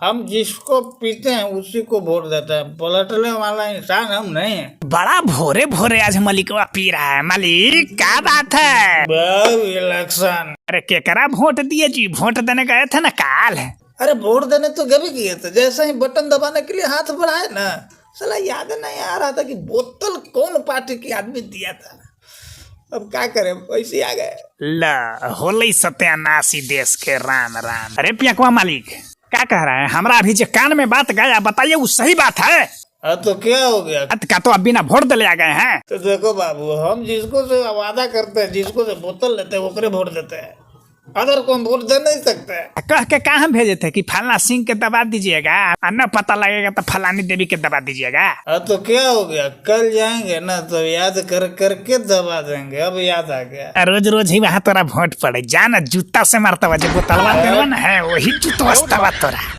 हम जिसको पीते हैं उसी को वोट देते हैं, पलटने वाला इंसान हम नहीं है। बड़ा भोरे भोरे आज मलिकवा पी रहा है। मलिक क्या बात है? इलेक्शन। अरे केकरा वोट दिए जी? वोट देने गए थे ना काल। अरे वोट देने तो कभी किए थे, जैसे ही बटन दबाने के लिए हाथ बढ़ाए ना, साला याद नहीं आ रहा था कि बोतल कौन पार्टी की आदमी दिया था। अब क्या करें, वैसे आ गए। ला होली सत्यानाशी देश के राम राम। अरे पियकवा मालिक क्या कह रहा है? हमरा अभी जो कान में बात गया, बताइए वो सही बात है? तो क्या हो गया? का तो अब बिना वोट दिले आ गए हैं। तो देखो बाबू, हम जिसको से वादा करते हैं, जिसको से बोतल लेते हैं, ओकरे वोट देते हैं। अदर को हम वोट दे नहीं सकते। कह के कहाँ भेजे थे कि फलना सिंह के दबा दीजिएगा, न पता लगेगा तो फलानी देवी के दबा दीजिएगा। तो क्या हो गया, कल जाएंगे ना तो याद करके दबा देंगे। अब याद आ गया। रोज रोज ही वहाँ तोरा वोट पड़े, जाना जूता से मारता हुआ जो बोतलवा है वही जूतवा तोरा।